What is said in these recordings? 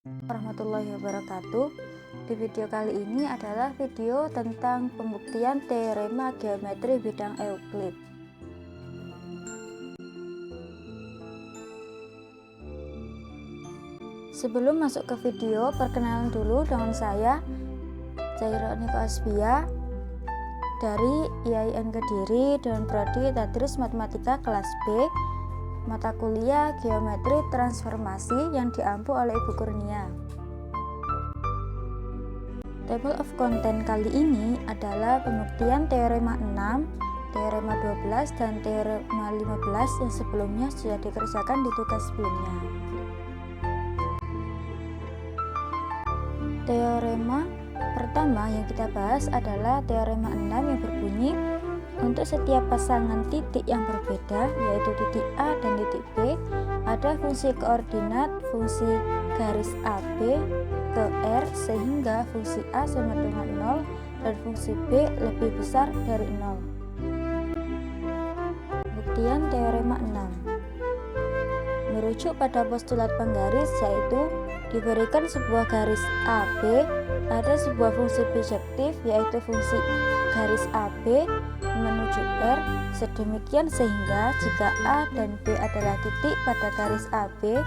Warahmatullahi wabarakatuh. Di video kali ini adalah video tentang pembuktian teorema geometri bidang Euclid. Sebelum masuk ke video, perkenalan dulu dengan saya, Zaira Niko Asbia dari IAIN Kediri dan Prodi Tadris Matematika kelas B, mata kuliah Geometri Transformasi yang diampu oleh Ibu Kurnia. Table of content kali ini adalah pembuktian teorema 6, teorema 12, dan teorema 15 yang sebelumnya sudah dikerjakan di tugas sebelumnya. Teorema pertama yang kita bahas adalah teorema 6 yang berbunyi untuk setiap pasangan titik yang berbeda, yaitu titik A dan titik B, ada fungsi koordinat fungsi garis AB ke R sehingga fungsi A sama dengan 0 dan fungsi B lebih besar dari 0. Buktian teorema 6 merujuk pada postulat penggaris, yaitu diberikan sebuah garis AB, ada sebuah fungsi bijektif yaitu fungsi garis AB menuju R, sedemikian sehingga jika A dan B adalah titik pada garis AB,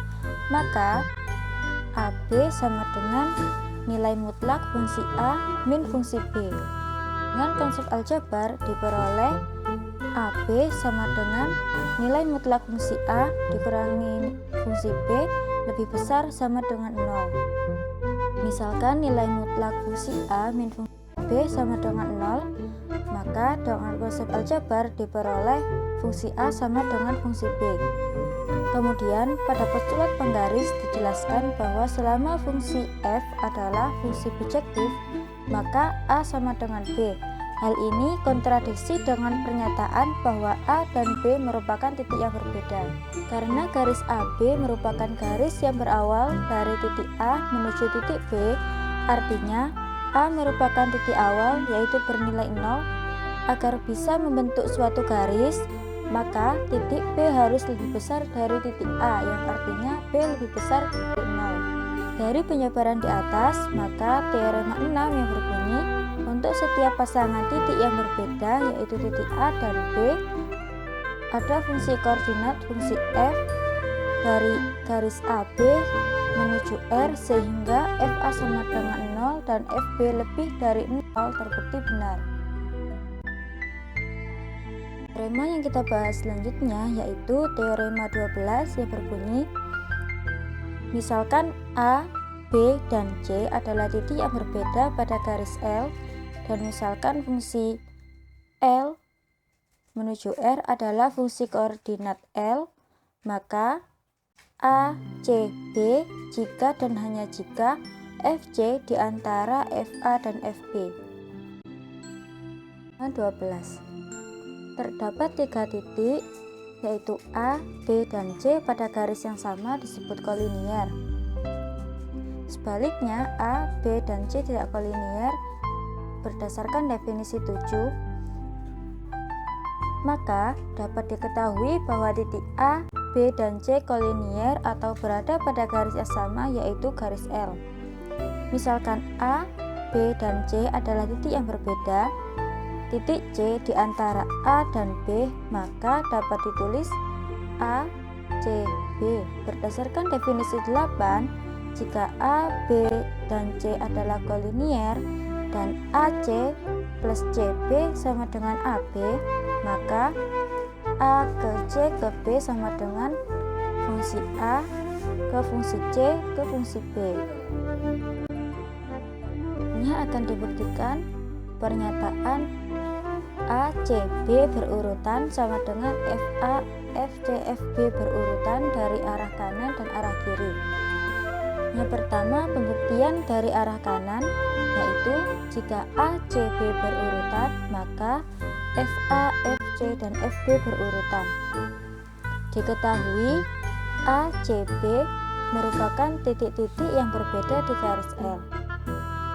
maka AB sama dengan nilai mutlak fungsi A min fungsi B. Dengan konsep aljabar diperoleh AB sama dengan nilai mutlak fungsi A dikurangi fungsi B lebih besar sama dengan 0. Misalkan nilai mutlak fungsi A min fungsi B sama dengan 0, maka dengan konsep aljabar diperoleh fungsi A sama dengan fungsi B. Kemudian pada postulat penggaris dijelaskan bahwa selama fungsi f adalah fungsi bijektif, maka A sama dengan B. Hal ini kontradiksi dengan pernyataan bahwa A dan B merupakan titik yang berbeda. Karena garis AB merupakan garis yang berawal dari titik A menuju titik B, artinya A merupakan titik awal yaitu bernilai 0. Agar bisa membentuk suatu garis, maka titik B harus lebih besar dari titik A, yang artinya B lebih besar dari 0. Dari penyebaran di atas, maka teorema 6 yang berbunyi untuk setiap pasangan titik yang berbeda, yaitu titik A dan B, ada fungsi koordinat fungsi f dari garis AB menuju R sehingga FA sama dengan 0 dan FB lebih dari 0 terbukti benar. Teorema yang kita bahas selanjutnya yaitu teorema 12 yang berbunyi misalkan A, B, dan C adalah titik yang berbeda pada garis L, dan misalkan fungsi L menuju R adalah fungsi koordinat L, maka A, C, B jika dan hanya jika FC di antara FA dan FB. 12. Terdapat 3 titik yaitu A, B, dan C pada garis yang sama disebut kolinier. Sebaliknya A, B, dan C tidak kolinier berdasarkan definisi 7, maka dapat diketahui bahwa titik A, B, dan C kolinier atau berada pada garis yang sama yaitu garis L. Misalkan A, B, dan C adalah titik yang berbeda, titik C di antara A dan B, maka dapat ditulis A, C, B. Berdasarkan definisi 8, jika A, B, dan C adalah kolinier dan AC plus CB sama dengan AB, maka A ke C ke B sama dengan fungsi A ke fungsi C ke fungsi B. Ini akan dibuktikan pernyataan ACB berurutan sama dengan FA, FC, FB berurutan dari arah kanan dan arah kiri. Yang pertama, pembuktian dari arah kanan, yaitu jika ACB berurutan, maka FA, FC, dan FB berurutan. Diketahui ACB merupakan titik-titik yang berbeda di garis L.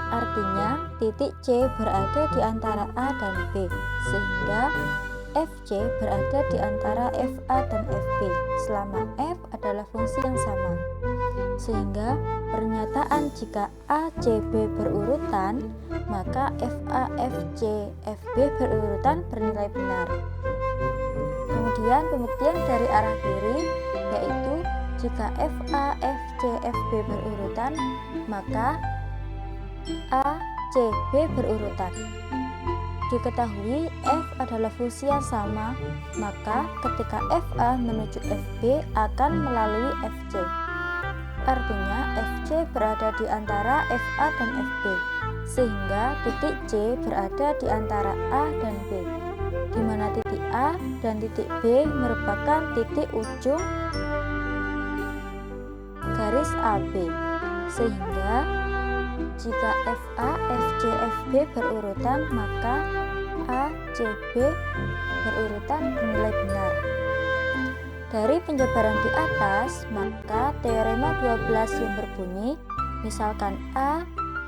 Artinya, titik C berada di antara A dan B, sehingga FC berada di antara FA dan FB, selama F adalah fungsi yang sama. Sehingga pernyataan jika A, C, B berurutan, maka FA, FC, FB berurutan bernilai benar. Kemudian pembuktian dari arah kiri, yaitu jika FA, FC, FB berurutan, maka A, C, B berurutan. Diketahui F adalah fungsi yang sama, maka ketika FA menuju FB akan melalui FC. Artinya FC berada di antara FA dan FB, sehingga titik C berada di antara A dan B, di mana titik A dan titik B merupakan titik ujung garis AB, sehingga jika FA, FC, FB berurutan, maka A, C, B berurutan bernilai benar. Dari penjabaran di atas, maka teorema 12 yang berbunyi, misalkan A,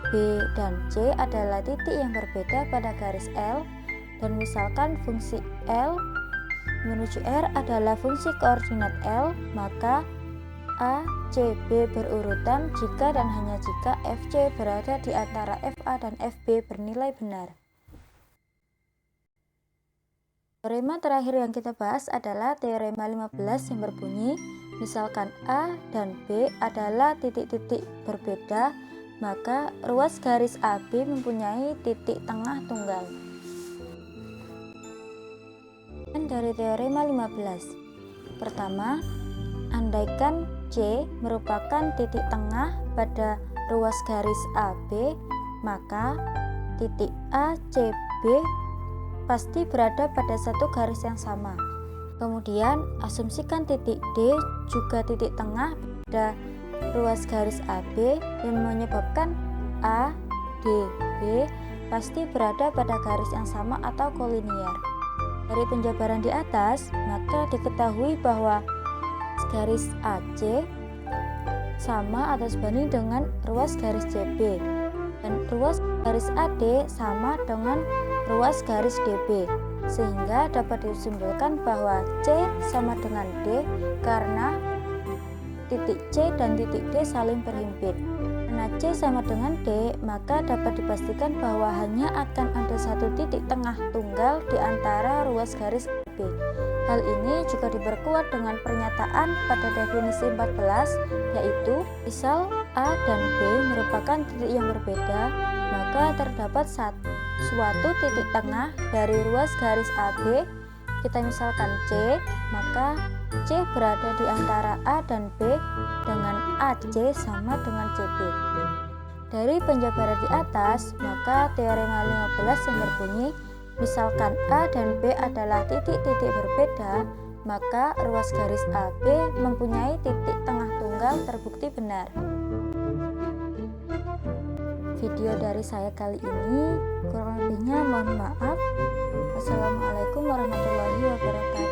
B, dan C adalah titik yang berbeda pada garis L, dan misalkan fungsi L menuju R adalah fungsi koordinat L, maka A, C, B berurutan jika dan hanya jika FC berada di antara FA dan FB bernilai benar. Teorema terakhir yang kita bahas adalah teorema 15 yang berbunyi, misalkan A dan B adalah titik-titik berbeda, maka ruas garis AB mempunyai titik tengah tunggal. Dan dari teorema 15, pertama, andaikan C merupakan titik tengah pada ruas garis AB, maka titik A, C, B pasti berada pada satu garis yang sama. Kemudian asumsikan titik D juga titik tengah pada ruas garis AB yang menyebabkan A, D, B pasti berada pada garis yang sama atau kolinier. Dari penjabaran di atas, maka diketahui bahwa garis AC sama atau sebanding dengan ruas garis CB, dan ruas garis AD sama dengan ruas garis DB, sehingga dapat disimpulkan bahwa C sama dengan D karena titik C dan titik D saling berhimpit. Karena C sama dengan D, maka dapat dipastikan bahwa hanya akan ada satu titik tengah tunggal di antara ruas garis AB. Hal ini juga diperkuat dengan pernyataan pada definisi 14, yaitu misal A dan B merupakan titik yang berbeda, maka terdapat suatu titik tengah dari ruas garis AB. Kita misalkan C, maka C berada di antara A dan B dengan AC sama dengan CB. Dari penjabaran di atas, maka teorema 15 yang berbunyi, misalkan A dan B adalah titik-titik berbeda, maka ruas garis AB mempunyai titik tengah tunggal terbukti benar. Video dari saya kali ini kurang lebihnya mohon maaf. Wassalamualaikum warahmatullahi wabarakatuh.